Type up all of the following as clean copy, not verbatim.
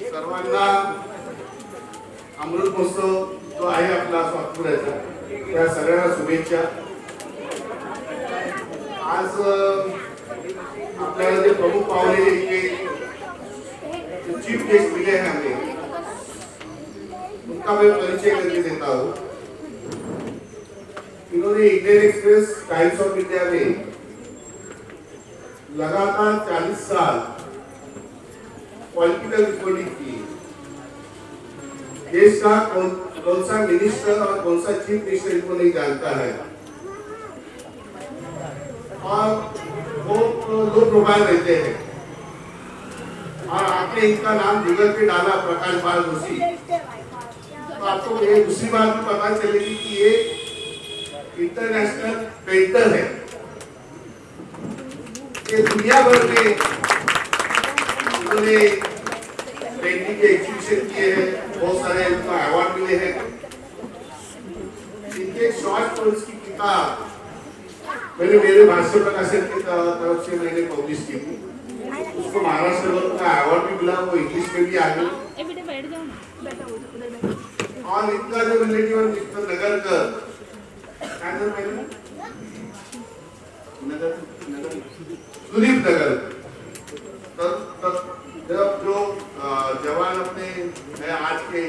सर्वांना अमृत महोत्सव जो आहे आपला स्वातंत्र्याचा त्या सगळ्यांना शुभेच्छा। आज आपल्याला जे प्रमुख पाहुणे इथे चीफ गेस्ट मिले हैं हमें, उनका मैं परिचय करके देता हूँ। इन्होंने Indian express times of India में लगातार 40 साल पॉलिटिकल रिपोर्टिंग की। देश का कौन सा मिनिस्टर और कौन सा चीफ मिनिस्टर इनको नहीं जानता है, और वो लो प्रोफाइल रहते हैं। और आपने इनका नाम गूगल पे डाला प्रकाश बाल जोशी, तो आपको ये दूसरी बात भी पता चलेगी कि ये इंटरनेशनल पेंटर है। ये दुनिया भर में उन्होंने पेंटिंग के एग्जीबिशन किए हैं, बहुत सारे उनको अवार्ड मिले हैं। इनके शॉर्ट फिल्म्स की किताब मैंने मेरे भाष्य प्रकाशन की तरफ से मैंने पब्लिश की थी, उसको महाराष्ट्र भर का अवार्ड भी मिला, वो इंग्लिश में भी आ गई। और इनका जो रिलेटिव मिस्टर नगरकर, सुदीप नगर, जब जो जवान अपने है आज के,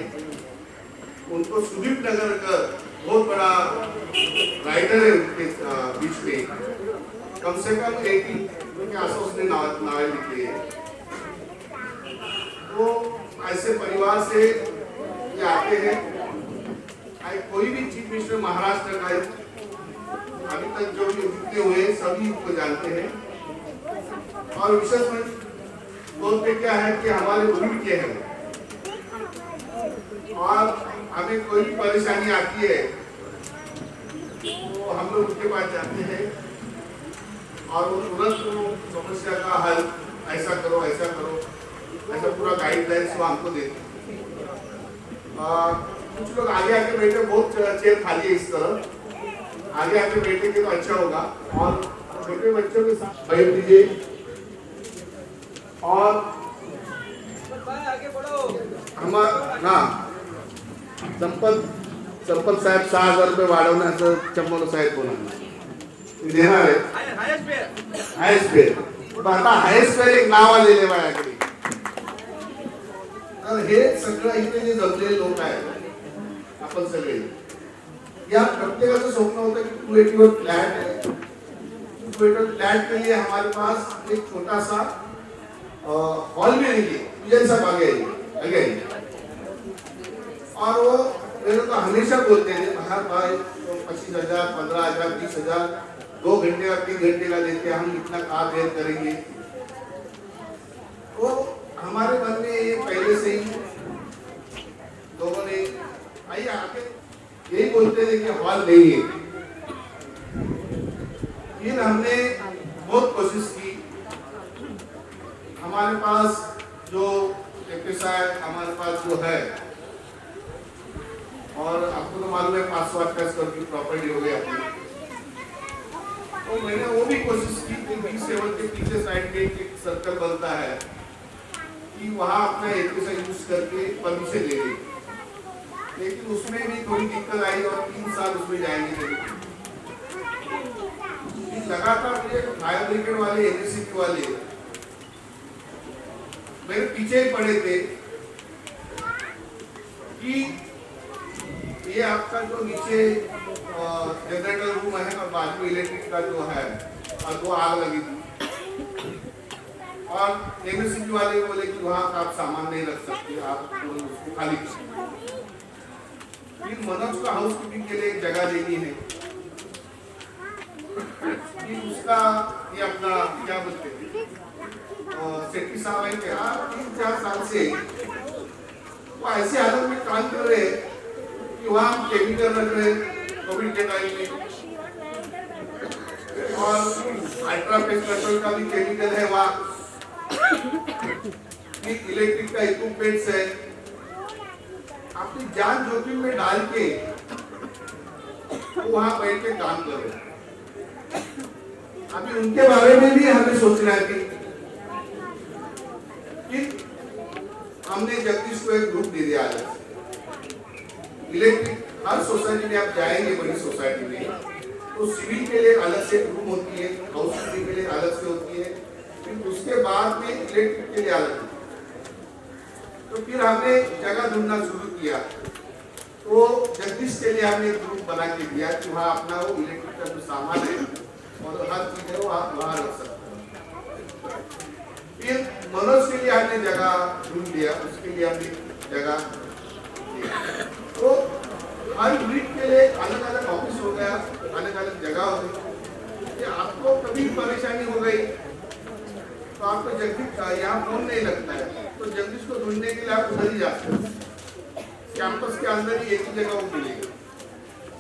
उनको सुदीप नगर का बहुत बड़ा राइटर है उनके बीच में, कम से कम 80 के आसपास उसने नावल लिखे हैं। तो ऐसे परिवार से ये आते हैं। कोई भी चीफ मिनिस्टर महाराष्ट्र का अभी तक जो भी जितने हुए सभी उनको जानते हैं। और विशेष तौर पे क्या है कि हमारे बुजुर्ग के हैं, और हमें कोई भी परेशानी आती है तो हम लोग उनके पास जाते हैं और वो तुरंत समस्या का हल, ऐसा करो ऐसा करो, ऐसा पूरा गाइडलाइंस वो हमको देते हैं। कुछ लोग आगे आके बैठे, बहुत चेयर खाली है इस तरह, आगे आके बैठेंगे तो अच्छा होगा। और छोटे बच्चों के साथ बैठ दीजिए। और हमारा संपत साहेब 6,000 रुपये वाढवण्याचं चंपल साहेब बोला देणार आहे। हायस्ट फेअर आता हायस्ट फेअर एक नाव आलेले माझ्याकडे। तर हे सगळं इथे जे जमलेले लोक आहेत आपण सगळे, या प्रत्येकाचं स्वप्न होतं कि 281 फ्लैट है। 281 फ्लैट के लिए हमारे पास एक छोटा सा हॉल भी नहीं है, जैसा आगे। और वो मेरे को हमेशा बोलते हैं बाहर भाई तो 25,000, 15,000, 20,000 2 घंटे और 3 घंटे का देते, हम इतना काम देर करेंगे। तो हमारे मन में ये पहले से ही लोगों ने आइए आके यही बोलते थे कि हॉल नहीं है। फिर हमने बहुत कोशिश की। हमारे पास जो हमारे पास जो है, और आपको तो मालूम है 500 स्क्वायर की प्रॉपर्टी हो गई अपनी। तो मैंने वो भी कोशिश की कि B7 के पीछे साइड में एक सर्कल बनता है कि वहाँ अपना एफएसआई यूज करके परमिशन ले ली, लेकिन उसमें भी थोड़ी दिक्कत आई और 3 साल उसमें जाएंगे। लगातार मुझे फायर ब्रिगेड वाले, एनएससी वाले मेरे पीछे ही पड़े थे कि ये आपका जो नीचे जनरेटर रूम है और बाजू इलेक्ट्रिक का जो है, और 2 आग लगी थी। और एमएससी वाले बोले कि वहाँ आप सामान नहीं रख सकते, आप उसको खाली। फिर मनोज का हाउस कीपिंग के लिए एक जगह देनी है, उसका ये अपना क्या बोलते हैं सेठी साहब है कि 3-4 साल से वो ऐसी हालत में काम कर रहे हैं कि वहाँ केमिकल रख रहे हैं कोविड के टाइम में, और अल्ट्रापेस्ट कंट्रोल का भी केमिकल है वहाँ, इलेक्ट्रिक का इक्विपमेंट्स है। अपनी जान जोखिम में डाल के वो वहाँ बैठ के काम कर रहे हैं। अभी उनके बारे में भी हमें सोचना है कि हमने जगदीश को एक रूम दे दिया अलग से। इलेक्ट्रिक हर सोसाइटी में आप जाएंगे, बड़ी सोसाइटी में, तो सिविल के लिए अलग से रूम होती है, हाउस कीपिंग के लिए अलग से होती है, फिर उसके बाद में इलेक्ट्रिक के लिए अलग। तो फिर हमने जगह ढूंढना शुरू किया, तो जगदीश के लिए हमने एक रूम बना के दिया कि वहाँ अपना वो इलेक्ट्रिक का जो सामान है और हर चीज है वो आप वहाँ रख सकते हैं। फिर मनोज के लिए हमने जगह ढूंढ लिया, उसके लिए हमने जगह दिया। तो हर यूनिट के लिए अलग अलग ऑफिस हो गया, अलग अलग जगह हो गई। आपको कभी परेशानी हो गई तो आपको जगदीश यहाँ फोन नहीं लगता है, तो जगदीश को ढूंढने के लिए आप उधर ही जाते हैं। कैंपस के अंदर ही एक ही जगह वो मिलेगा,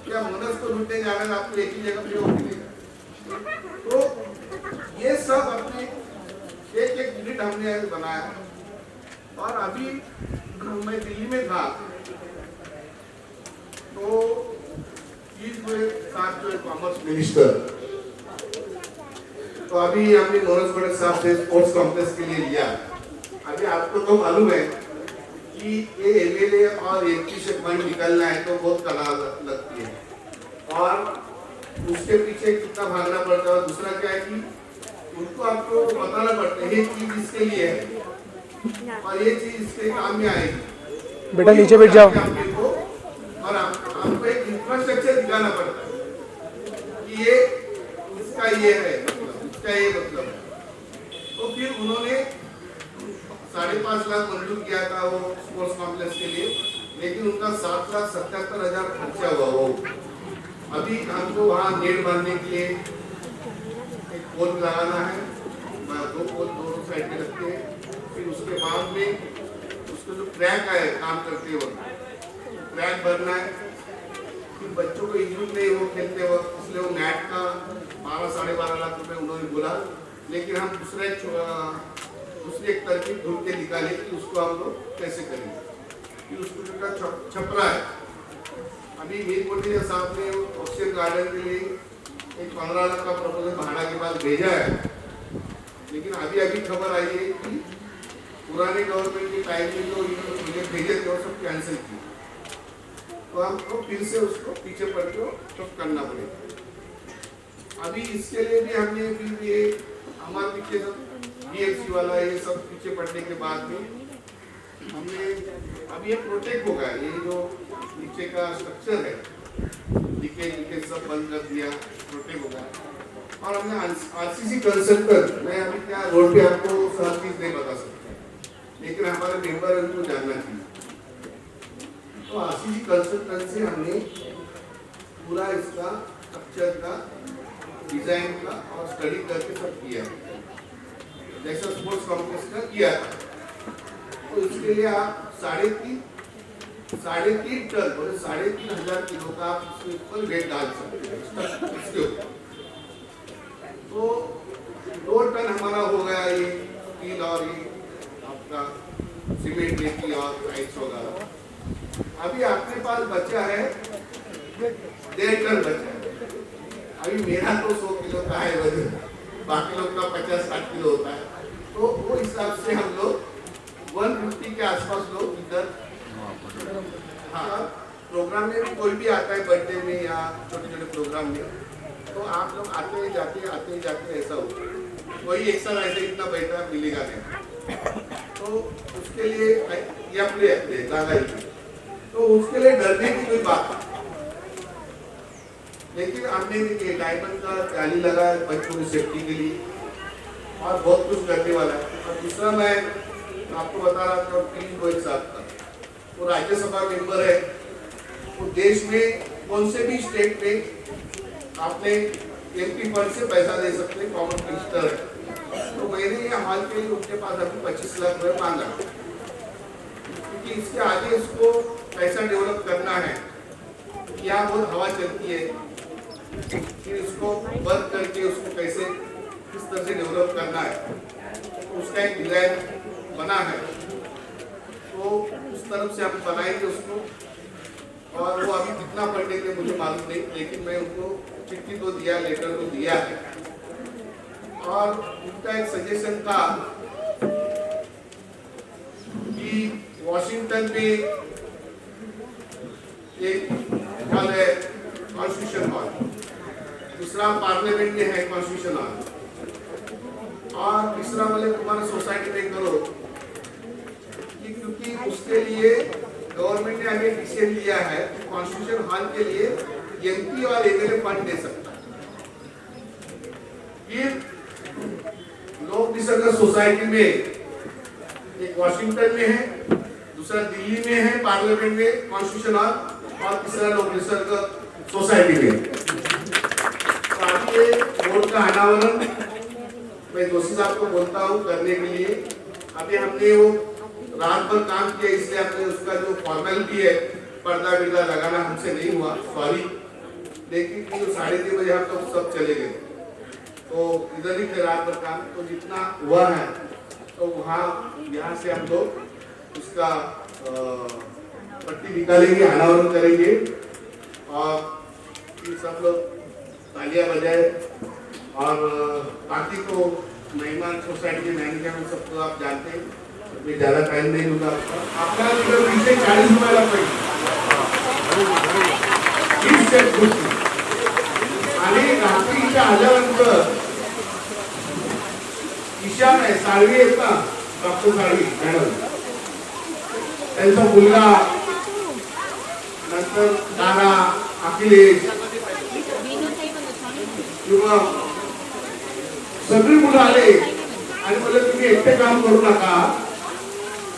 या मनोज को ढूंढने जाना है आपको एक ही जगह पे वो मिलेगा। तो ये सब अपने एक एक यूनिट हमने बनाया। और अभी मैं दिल्ली में था, तो साथ जो कॉमर्स मिनिस्टर, तो अभी हमने मनोज खड़ग साहब से स्पोर्ट्स कॉम्प्लेक्स के लिए लिया। अभी आपको तो मालूम है कि ये एमएलए और एमपी से फंड निकलना है तो बहुत कला लगती है, और उसके पीछे कितना भागना पड़ता है। दूसरा क्या है कि उनको आपको बताना पड़ता है ये चीज इसके लिए है और ये चीज इसके काम में आएगी। बेटा नीचे बैठ जाओ। और आपको एक इंफ्रास्ट्रक्चर दिखाना पड़ता है कि ये इसका ये है, इसका ये मतलब है। तो फिर उन्होंने 5.5 लाख मंजूर किया था वो स्पोर्ट्स कॉम्प्लेक्स के लिए, लेकिन उनका 7,77,000 खर्चा हुआ वो। अभी हमको वहाँ नेट बांधने के लिए एक पोल लगाना है, 2 पोल दोनों साइड में रखते हैं। फिर उसके बाद में उसको जो ट्रैक है काम करते वक्त ट्रैक भरना है। फिर बच्चों को इंजूरी नहीं हो खेलते वक्त, इसलिए वो मैट का 12-12.5 लाख रुपए उन्होंने बोला। लेकिन हम दूसरी एक तरकीब ढूंढ के निकाले कि उसको हम लोग कैसे करेंगे। फिर उसको जो छपरा है, अभी मीर कोटिया साहब ने ऑक्सीजन गार्डन के लिए एक 15 लाख का प्रपोजल भाड़ा के बाद भेजा है, लेकिन अभी अभी खबर आई है कि पुराने गवर्नमेंट के टाइम में जो प्रोजेक्ट भेजे थे वो सब कैंसिल किए, तो हमको फिर से उसको पीछे पड़ के सब करना पड़ेगा। अभी इसके लिए भी हमने फिर ये हमारे पीछे सब BLC वाला ये सब पीछे पड़ने के बाद में हमने अभी ये प्रोटेक्ट होगा, ये जो नीचे का स्ट्रक्चर है लीकेज सब बंद कर दिया, प्रोटेक्ट होगा। और हमने RCC कंसल्टेंट, मैं अभी क्या रोड पे आपको हर चीज नहीं बता सकता, लेकिन हमारे मेंबर उनको जानना चाहिए। तो RCC कंसल्टेंट से हमने पूरा इसका स्ट्रक्चर का डिजाइन का और स्टडी करके सब किया, जैसा स्पोर्ट्स कॉम्प्लेक्स का किया था। तो इसके लिए आप 3.5 टन बोले 3,500 किलो का आप इसके ऊपर वेट डाल सकते हैं इसके ऊपर। तो 2 टन हमारा हो गया ये स्टील और ये आपका सीमेंट की और टाइल्स वगैरह। अभी आपके पास बचा है 1.5 टन बचा है। अभी मेरा तो 100 किलो का है वजन, बाकी लोग का 50-60 किलो होता है। तो वो हिसाब से हम लोग 150 के आसपास लोग इधर, हाँ प्रोग्राम में भी कोई भी आता है बर्थडे में या छोटे छोटे प्रोग्राम में, तो आप लोग आते ही जाते ऐसा हो, कोई एक साथ ऐसे इतना बैठा मिलेगा नहीं। तो उसके लिए या प्ले ज़्यादा ही, तो उसके लिए डरने की कोई बात नहीं। लेकिन हमने भी डायमंड का जाली लगा है बच्चों की सेफ्टी के लिए और बहुत कुछ करने वाला है। और दूसरा मैं आपको बता रहा था पीयूष गोयल साहब का, वो राज्यसभा मेंबर है, वो देश में कौन से भी स्टेट में आपने MP फंड से पैसा दे सकते हैं, कॉमन मिनिस्टर है। तो मैंने ये हाल के लिए उनके पास अभी 25 लाख रुपए मांगा, क्योंकि इसके आगे इसको पैसा डेवलप करना है। क्या बहुत हवा चलती है, फिर इसको बंद करके उसको कैसे किस तरह से डेवलप करना है, तो उसका एक डिजाइन बना है। तो उस तरफ से हम बनाएंगे उसको, और वो अभी कितना पढ़ने के मुझे मालूम नहीं, लेकिन मैं उनको चिट्ठी तो दिया, लेटर तो दिया है। और उनका एक सजेशन था कि वॉशिंगटन में एक हॉल है कॉन्स्टिट्यूशन हॉल, दूसरा पार्लियामेंट में है कॉन्स्टिट्यूशन हॉल, और तीसरा वाले तुम्हारा सोसाइटी में करो कि क्योंकि उसके लिए गवर्नमेंट ने हमें डिसीजन लिया है कि कॉन्स्टिट्यूशन हॉल के लिए एमपी और एमएलए फंड दे सकता है। फिर लोक निसर्ग सोसाइटी में एक वॉशिंगटन में है, दूसरा दिल्ली में है पार्लियामेंट में कॉन्स्टिट्यूशन हॉल, और तीसरा लोक निसर्ग सोसाइटी में। तो अभी ये बोर्ड का अनावरण मैं जोशी साहब को बोलता हूँ करने के लिए। अभी हमने वो रात भर काम किया, इसलिए हमने उसका जो फॉर्मेलिटी है पर्दा बिर्दा लगाना हमसे नहीं हुआ, सॉरी। लेकिन 3:30 बजे हम तो सब चले गए, तो इधर ही थे रात भर काम। तो जितना हुआ है तो वहाँ यहाँ से हम लोग उसका पट्टी निकालेंगे, अनावरण करेंगे, और फिर सब लोग तालियां बजाए। और बाकी तो मेहमान सोसाइटी के मैनेजर सबको आप जानते हैं, मैं ज्यादा टाइम नहीं लूंगा आपका। पीछे 40 रुपयाला आणि रात्री इथे आल्यानंतर ईशा नाही साळवी आहेत ना, डॉक्टर साळवी मॅडम, त्यांचा मुलगा, नंतर दादा अखिलेश किंवा सगळी मुलं आले आणि बोलले तुम्ही एकटे काम करू नका,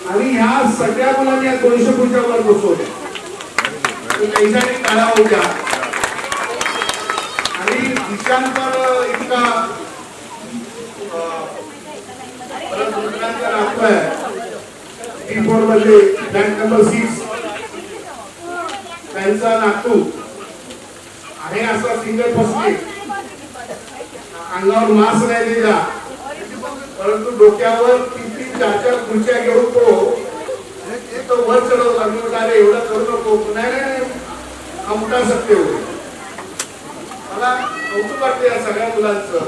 आणि ह्या सगळ्या मुलांनी 200 फुटच्या वर बसवले, पैशाने काढा होत्या। आणि ईशानकर इतका आपला कीबोर्ड मध्ये बँक नंबर 6 त्यांचा नातू आहे, असा सिंगल फसली, अंगावर मास्क नाही दिला, परंतु डोक्यावर 3-4 खुर्च्या घेऊन तो वर चढवला। मी म्हणाले एवढं करू नको, नाही आमटा सत्य होते। मला कौतुक वाटते या सगळ्या मुलांचं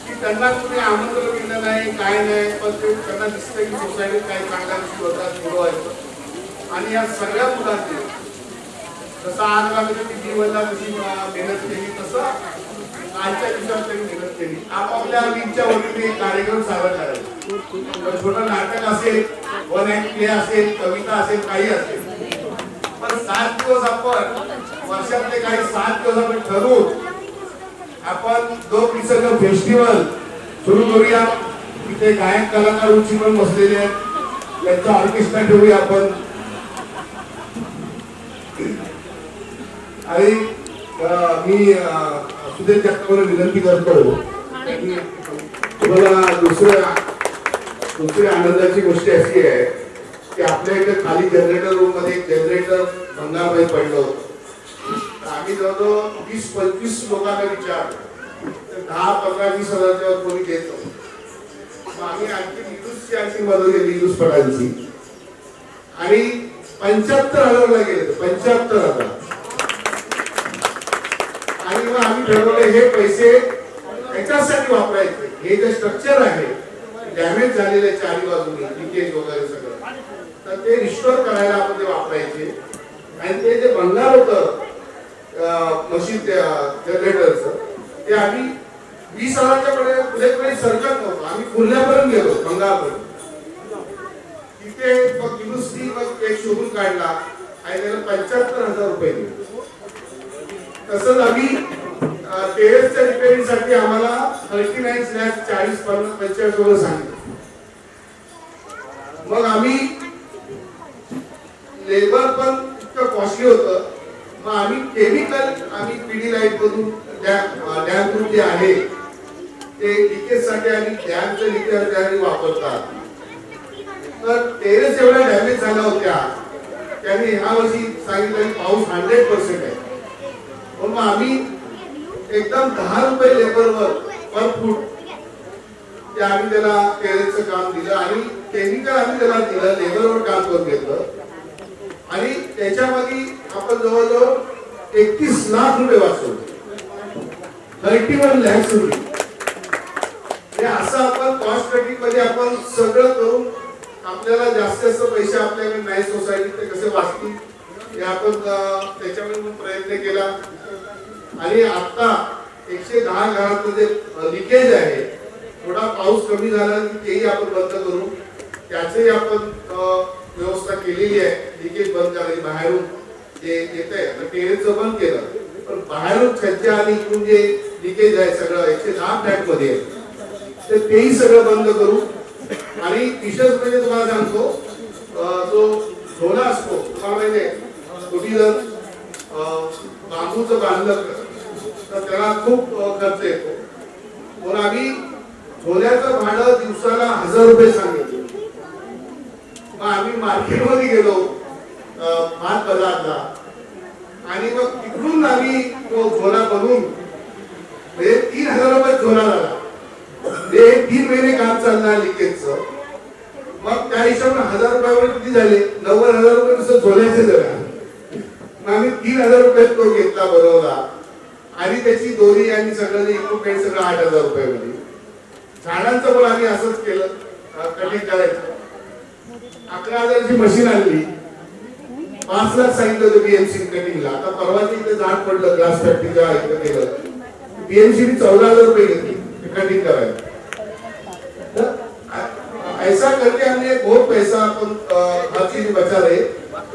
की त्यांना तुम्ही आमंत्रण दिलं नाही, काय नाही, पण ते त्यांना दिसतं की सोसायटीत काही चांगल्या गोष्टी होतात, मुलं आहेत। आणि या सगळ्या मुलांचे जसं आज आम्ही टीव्हीवरला जशी मेहनत केली, तसं आजच्या दिवसात त्यांनी मेहनत केली। आपापल्या वीजच्या वतीने कार्यक्रम सादर करायचे, छोटं नाटक असेल, वन ऍक्ट प्ले असेल, कविता असेल, काही असेल, पण 7 दिवस आपण वर्षातले काही 7 दिवस आपण ठरवून आपण लोक निसर्ग फेस्टिवल सुरू करूया। तिथे गायक कलाकार उंची पण बसलेले आहेत, त्यांचा ऑर्केस्ट्रा ठेवूया आपण। आणि मी सुधीर जगतापला विनंती करतो, तुम्हाला दुसरी आनंदाची गोष्ट अशी आहे की आपल्या इथे खाली जनरेटर रूम मध्ये एक जनरेटर भंगारमध्ये पडलं होतं। आम्ही जवळजवळ 20-25 लोकांना विचारलं, 10-15-20 हजारच्या वर कोणी देत नव्हतं। मग आम्ही आणखी मदत केली न्यूज पडायची, आणि 75,000ला गेले, 75,000। आणि मग आम्ही ठरवले हे पैसे याच्यासाठी वापरायचे, हे जे स्ट्रक्चर आहे डॅमेज झालेले चारी बाजूने, लिकेज वगैरे सगळं, तर ते रिस्टोर करायला आपण ते वापरायचे। आणि ते जे भंगार होतं मशीन जनरेटरचं, ते आम्ही 20,000च्या पुढे सरकत नव्हतं, आम्ही पुरल्यापर्यंत गेलो भंगारपर्यंत। तिथे मग दुरुस्ती मग एक शोधून काढला आणि त्याला 75,000 रुपये दिले। तसंच आम्ही टेरेसच्या रिपेअरिंगसाठी आम्हाला 39 लाख 40-45 वर सांगितलं। मग आम्ही लेबर पण इतकं कॉस्टली होतं, मग आम्ही केमिकल आम्ही पिडीलाइट मधून डॅम ग्रुप जे आहे ते लिकेज साठी आम्ही डॅमचं लिकेज वापरतात। तर टेरेस एवढ्या डॅमेज झाल्या होत्या, त्यांनी ह्या वर्षी सांगितलं की पाऊस 100% आहे, मग आम्ही एकदम 10 रुपये लेबरवर पर फूट ते आम्ही त्याला टेरेसचं काम दिलं, आणि केमिकल आम्ही त्याला दिलं, लेबरवर काम करून घेतलं, आणि त्याच्यामध्ये आपण जवळजवळ 31 लाख रुपये वाचवले, 31 लाख रुपये। हे असं आपण कॉस्ट कटिंग मध्ये आपण सगळं करून आपल्याला जास्त पैसे आपल्याकडे नाही सोसायटीत ते कसे वाचतील हे आपण त्याच्यामध्ये पण प्रयत्न केला आणि आता 110 घरातलं जे लिकेज आहे थोडा पाऊस कमी झाला की तेही आपण बंद करू त्याचेही आपण व्यवस्था केलेली आहे लिकेज बंद करायची बाहेरून जे येत आहे टेरेसचं बंद केलं पण बाहेरून छज्जा आणि इकडून जे लिकेज आहे सगळं 110 फ्लॅट मध्ये आहे तर तेही सगळं बंद करू आणि विशेष म्हणजे तुम्हाला सांगतो जो झोला असतो तुम्हाला माहिती कुठे जर बांबूचं बांधलं तर त्याला खूप खर्च येतो पण आम्ही झोल्याचं भाडं दिवसाला 1000 रुपये सांगितलं मग आम्ही मार्केटमध्ये गेलो भात बाजारला आणि मग तिकडून आम्ही तो झोला बनवून म्हणजे 3000 रुपये झोला झाला ते 3 महिने काम चालणार लिकेजचं मग त्या हिशोबाने 1000 रुपयावर किती झाले 90,000 रुपये नुसतं झोल्याचे जरा मग आम्ही 3000 रुपये तो घेतला बनवला आणि त्याची दोरी आणि सगळं इक्विपमेंट सगळं 8000 रुपये मध्ये झाडांचं पण आम्ही असंच केलं कटिंग करायचं 11,000 ची मशीन आणली 5 लाख सांगितलं होतं बीएमसी कटिंगला आता परवाची इथे झाड पडलं ग्लास फॅक्टरीच्या इथं केलं बीएमसी 14,000 रुपये घेतली कटिंग करायला ऐसा करके हमने बहुत पैसा अपन हर चीज बचा रहे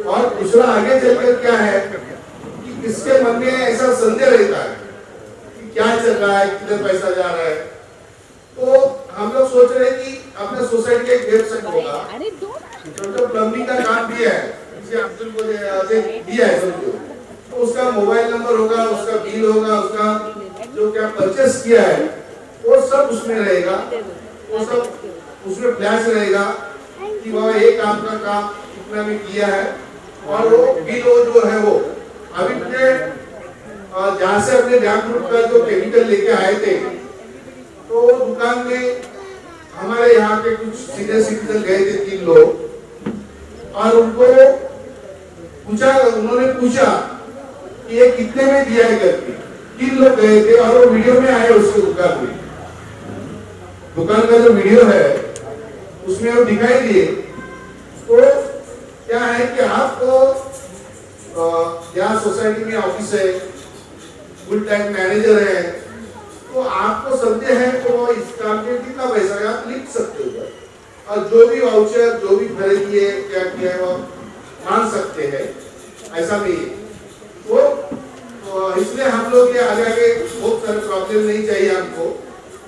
और दूसरा आगे चलकर क्या है कि किसके मन में ऐसा संदेह रहता है कि क्या चल रहा है किधर पैसा जा रहा है तो हम लोग सोच रहे हैं कि अपने सोसाइटी का एक वेबसाइट होगा जो प्लम्बिंग का काम दिया है जिसे अब्दुल को दिया है समझो तो उसका मोबाइल नंबर होगा उसका बिल होगा उसका जो क्या परचेस किया है वो सब उसमें रहेगा वो सब उसमें फ्लैश रहेगा कि बाबा ये काम का काम इतना में किया है और वो बिल जो है वो अभी मुझे जहाँ से अपने बैंक ग्रुप का जो केमिकल लेके आए थे तो दुकान में हमारे यहाँ के कुछ सीनियर सिटीजन गए थे 3 लोग और उनको पूछा उन्होंने पूछा कि ये कितने में दिया है करके 3 लोग गए थे और वो वीडियो में आए उसके दुकान का जो वीडियो है उसमें वो दिखाई दिए तो क्या है कि आपको यहाँ सोसाइटी में ऑफिस है फुल टाइम मैनेजर है तो आपको संदेह है तो इस काम के कितना पैसा है आप लिख सकते हो और जो भी वाउचर जो भी खरीदी है क्या किया है वो मान सकते हैं ऐसा नहीं है तो इसलिए हम लोग ये आगे आगे बहुत सारे प्रॉब्लम नहीं चाहिए हमको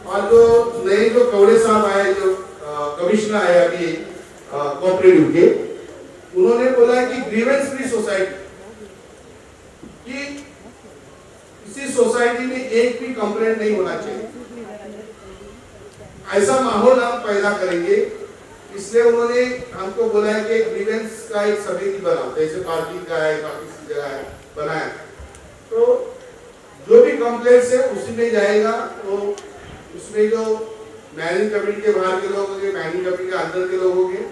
और जो नए जो कवड़े साहब आए जो कमिश्नर आए अभी कोऑपरेटिव के उन्होंने बोला कि ग्रीवेंस फ्री सोसाइटी कि किसी सोसाइटी में एक भी कंप्लेंट नहीं होना चाहिए ऐसा माहौल हम पैदा करेंगे इसलिए उन्होंने हमको बोला है कि ग्रीवेंस का एक समिति बनाओ जैसे पार्किंग का है किसी जगह है बनाए तो जो भी कंप्लेंट्स है उसी में जाएगा तो उसमें जो मैनेजिंग कमेटी के बाहर के लोग होंगे मैनेजिंग कमेटी के अंदर के लोग होंगे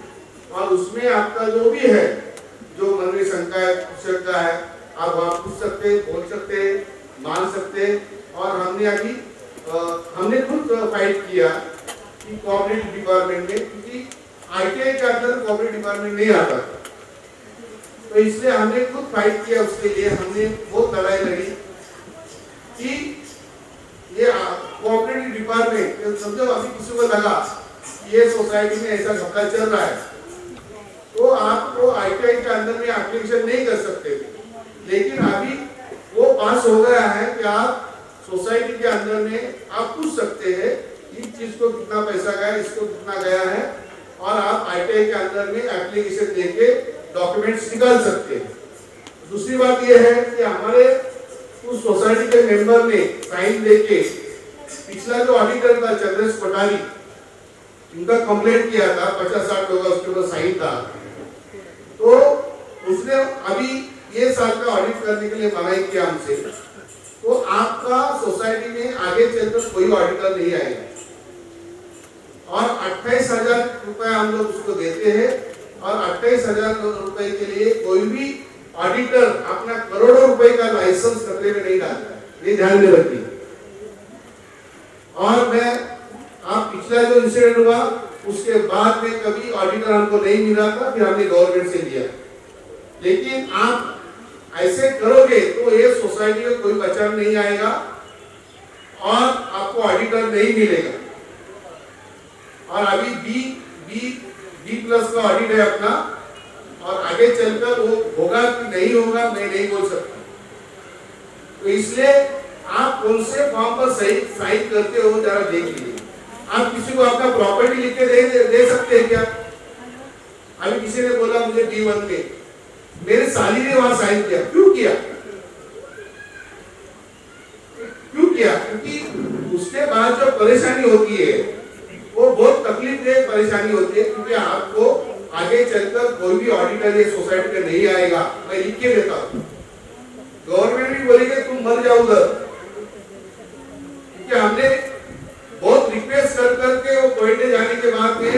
और उसमें आपका जो भी है जो मन में शंका है आप वहाँ पूछ सकते बोल सकते मान सकते और हमने खुद फाइट किया कि कोऑपरेटिव डिपार्टमेंट में क्योंकि आईटीआई के अंदर कोऑपरेटिव डिपार्टमेंट नहीं आता था तो इसलिए हमने खुद फाइट किया उसके लिए हमने बहुत लड़ाई लड़ी कि ये कोऑपरेटिव डिपार्टमेंट समझो अभी किसी को लगा कि ये सोसाइटी में ऐसा घपला चल रहा है तो आपको आईटीआई के अंदर में एप्लीकेशन नहीं कर सकते थे लेकिन अभी वो पास हो गया है कि आप सोसाइटी के अंदर में आप पूछ सकते हैं इस चीज को कितना पैसा गया इसको कितना गया है और आप आईटीआई के अंदर में एप्लीकेशन देके डॉक्यूमेंट्स निकाल सकते हैं दूसरी बात यह है कि हमारे उस सोसाइटी के मेंबर ने साइन देके पिछला जो ऑडिटर था चंद्रेश पटारी उनका कंप्लेंट किया था 50-60 लोग उसके ऊपर साइन था तो उसने अभी ये साल का ऑडिट करने के लिए मनाई किया हमसे तो आपका सोसाइटी में आगे चलकर कोई ऑडिटर नहीं आएगा और 28,000 रुपए हम लोग उसको देते हैं और 28,000 रुपए के लिए कोई भी ऑडिटर अपना करोड़ों रुपए का लाइसेंस खतरे में नहीं डालता है ये ध्यान में रखिए और मैं आप पिछला जो इंसिडेंट हुआ उसके बाद में कभी ऑडिटर हमको नहीं मिला था, फिर हमने गवर्नमेंट से लिया। लेकिन आप ऐसे करोगे तो ये सोसाइटी में कोई बचाव नहीं आएगा और आपको ऑडिटर नहीं मिलेगा। और अभी बी प्लस का ऑडिट है अपना, और आगे चलकर वो होगा कि नहीं होगा मैं नहीं बोल सकता। तो इसलिए आप कौन से फॉर्म पर सही साइन करते हो जरा देख लीजिए। आप किसी को अपना प्रॉपर्टी लिख के दे सकते हैं क्या? अभी किसी ने बोला मुझे D1 में, मेरे साली ने वहां साइन किया, क्यों किया? क्योंकि उसके बाद जो परेशानी होती है वो बहुत तकलीफदेह परेशानी होती है, क्योंकि आपको आगे चलकर कोई भी ऑडिटर ये सोसाइटी में नहीं आएगा। मैं लिख के देता हूँ, गवर्नमेंट भी बोलेगी तुम मर जाओ उधर, क्योंकि हमने बहुत रिक्वेस्ट कर करके वो कोयटे जाने के बाद में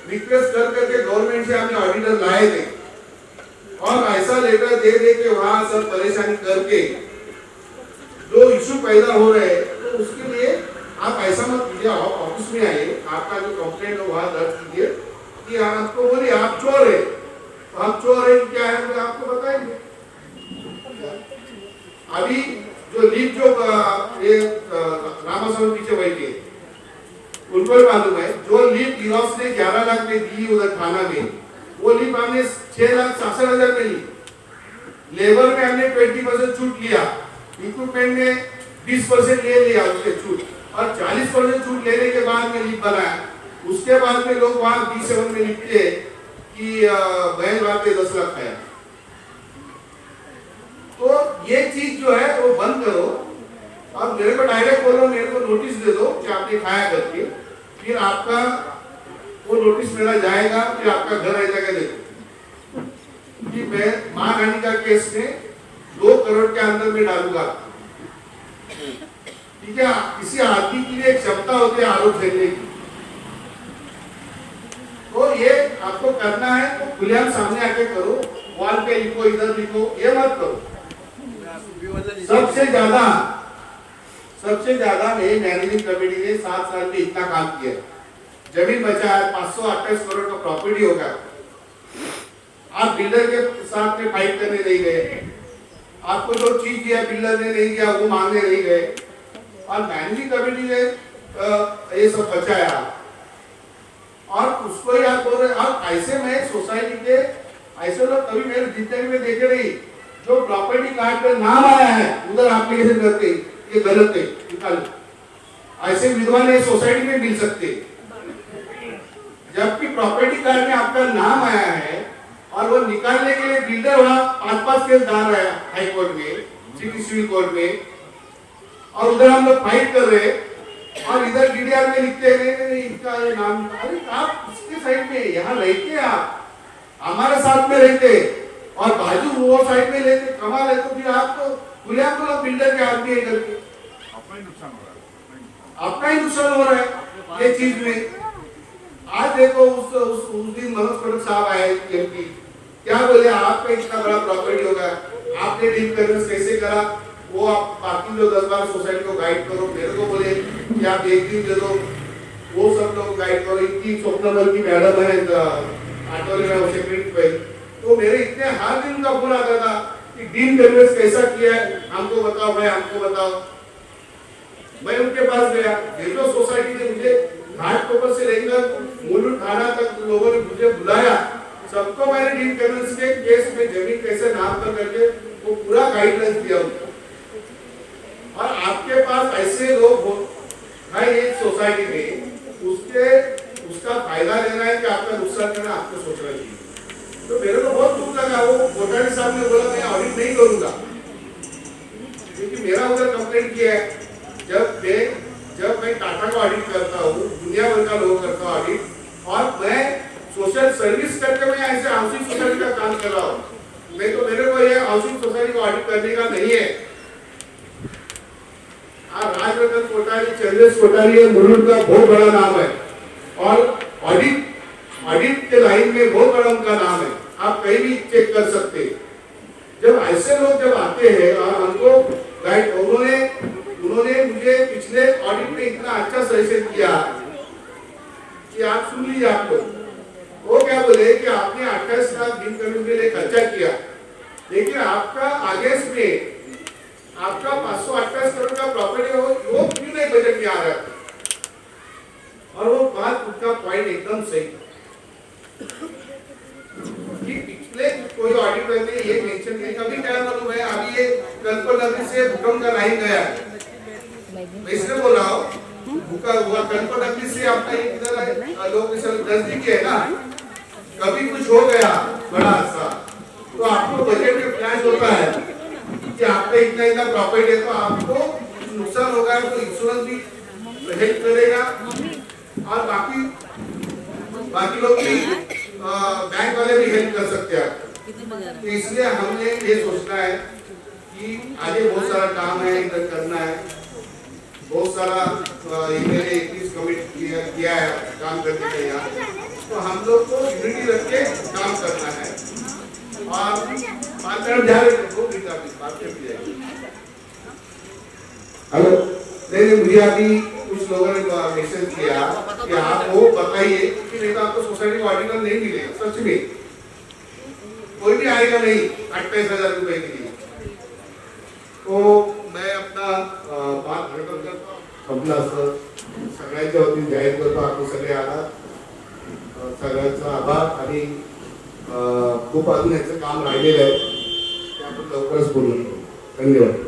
रिक्वेस्ट कर करके गवर्नमेंट से हमने ऑडिटर लाए थे, और ऐसा लेटर दे दे के वहां सब परेशानी करके जो इशू पैदा हो रहे हैं, तो उसके लिए आप ऐसा मत कीजिए। ऑफिस में आइए, आपका जो कंप्लेंट है वहां दर्ज कीजिए कि आपको बोलिए आप चोर है, तो आप चोर है क्या है मैं आपको बताएंगे। अभी जो लीप जो ये रामास्वामी पीछे बैठे उनको भी मालूम है, जो लीप गिरॉस ने 11 लाख में दी उधर थाना में, वो लीप हमने 6,67,000 में ली। लेबर में हमने 20% छूट लिया, इक्विपमेंट में 20% ले लिया उसके छूट, और 40% छूट लेने के बाद में लीप बनाया। उसके बाद में लोग वहां B7 में लिखते कि बहन वहां पे 10 लाख आया। तो ये चीज जो है वो बंद करो, और मेरे को डायरेक्ट बोलो, मेरे को नोटिस दे दो कि आपने खाया करके, फिर आपका वो नोटिस मेरा जाएगा, फिर आपका घर आ जाएगा। देखो कि मैं महारानी का केस में 2 करोड़ के अंदर में डालूंगा, ठीक है? किसी आदमी की एक क्षमता होती है आरोप झेलने की, तो ये आपको करना है तो खुलेआम सामने आके करो, वॉल पे लिखो, इधर लिखो, ये मत करो। सबसे ज्यादा मेरी मैनेजिंग कमेटी ने 7 साल में इतना काम किया, जमीन बचा है, 528 करोड़ का प्रॉपर्टी होगा। आप बिल्डर के साथ में फाइट करने नहीं गए, आपको जो चीज दिया बिल्डर ने नहीं दिया वो मांगने नहीं गए, और मैनेजिंग कमेटी ने ये सब बचाया, और उसको ही आप बोल रहे। और ऐसे में सोसाइटी के ऐसे लोग कभी मेरे जिंदगी में देखे नहीं, जो प्रॉपर्टी कार्ड पे नाम आया है उधर एप्लीकेशन करते, ये गलत है, निकालो। ऐसे विद्वान ये सोसाइटी में मिल सकते, जबकि प्रॉपर्टी कार्ड में आपका नाम आया है और वो निकालने के लिए बिल्डर वहां 5-5 केस डाल रहा है हाई कोर्ट में, सिविल कोर्ट में, और उधर हम लोग फाइट कर रहे हैं, और इधर DDR में लिखते हैं नहीं इसका ये नाम। अरे आप इसके साइड में यहाँ रहते, आप हमारे साथ में रहते, और बाजू वो साइड में लेते, कमाल है। तो फिर आप तो खुलेआम तो बिल्डर के आदमी है करके अपना ही नुकसान हो रहा है ये चीज में। आज देखो उस दिन मनोज पटेल साहब आए MP, क्या बोले आपका इतना बड़ा प्रॉपर्टी होगा, आपने डील कन्वेंस कैसे करा, वो आप बाकी जो 10-12 सोसाइटी को गाइड करो। मेरे को बोले कि आप 1 दिन दे दो, वो सब लोग गाइड करो। इतनी स्वप्नमल की मैडम है आटोली में सेक्रेटरी, तो मेरे इतने हर दिन का फोन आता था कि डील कन्वेंस कैसा किया है, हमको बताओ भाई, हमको बताओ। मैं उनके पास गया, जो सोसाइटी ने मुझे घाटकोपर से लेकर मुलुंड थाना तक लोगों ने मुझे बुलाया, सबको मैंने डील कन्वेंस के केस में जमीन कैसे नाम पर करके वो पूरा गाइडलाइंस दिया उनको। और आपके पास ऐसे लोग हैं एक सोसाइटी में, उसका फायदा लेना है कि आपका नुकसान करना, आपको सोचना चाहिए। तो मेरे को बहुत दुख लगा, वो कोटारी साहब ने बोला मैं ऑडिट नहीं करूंगा, क्योंकि मेरा उधर कंप्लेंट किया है। जब मैं टाटा को ऑडिट करता हूँ, दुनिया भर का लोग करता हूँ ऑडिट, और मैं सोशल सर्विस करके मैं ऐसे हाउसिंग सोसाइटी का काम कर रहा हूँ। मैं तो मेरे को ये हाउसिंग सोसाइटी को ऑडिट करने का नहीं है। राजरतन कोठारी, चंद्रेश कोठारी मुलुंड का बहुत बड़ा नाम है, और ऑडिट के लाइन में बहुत बड़ा उनका नाम है, आप कहीं भी चेक कर सकते। जब ऐसे लोग जब आते हैं और हमको गाइड, उन्होंने मुझे पिछले ऑडिट में इतना अच्छा सजेशन किया कि आप सुन लीजिए, आपका अगेंस्ट में आपका 528 करोड़ का प्रॉपर्टी हो वो क्यों नहीं बजट में आ रहा है? और वो बात उसका पॉइंट एकदम सही कि पिछले कोई ऑडिटर ने ये मेंशन किया, कभी क्या मालूम है अभी ये कल्पना से भूकंप का लाइन गया है, मैं इसलिए बोल रहा हूँ कल्पना से आपका इधर लोग नजदीकी है ना, कभी कुछ हो गया बड़ा सा तो आपको बजट में प्लान होता है कि आपका इतना इतना प्रॉपर्टी है तो आपको नुकसान होगा तो इंश्योरेंस भी हेल्प करेगा और बाकी लोग भी बैंक वाले भी हेल्प कर सकते हैं आपको। तो इसलिए हमने ये सोचना है कि आगे बहुत सारा काम है इधर करना है, बहुत सारा मैंने 21 कमिट किया है काम करने के यहाँ, तो हम लोग को यूनिटी रख के काम करना है और बात करना ध्यान रखो बात करती जाएगी। हेलो नहीं मुझे अभी कुछ लोगों ने मैसेज किया कि आप वो बताइए कि नहीं तो आपको सोसाइटी का ऑर्डिनल नहीं मिलेगा, सच में कोई भी आएगा नहीं 28,000 रुपए के लिए। तो मैं अपना बात खत्म करता हूँ, सगळ्यांच्या वतीने जाहीर करतो आपण सगळे आलात, सगळ्यांचा आभार आणि खूप अजून याचं काम राहिलेलं आहे ते आपण लवकरच बोलू. धन्यवाद.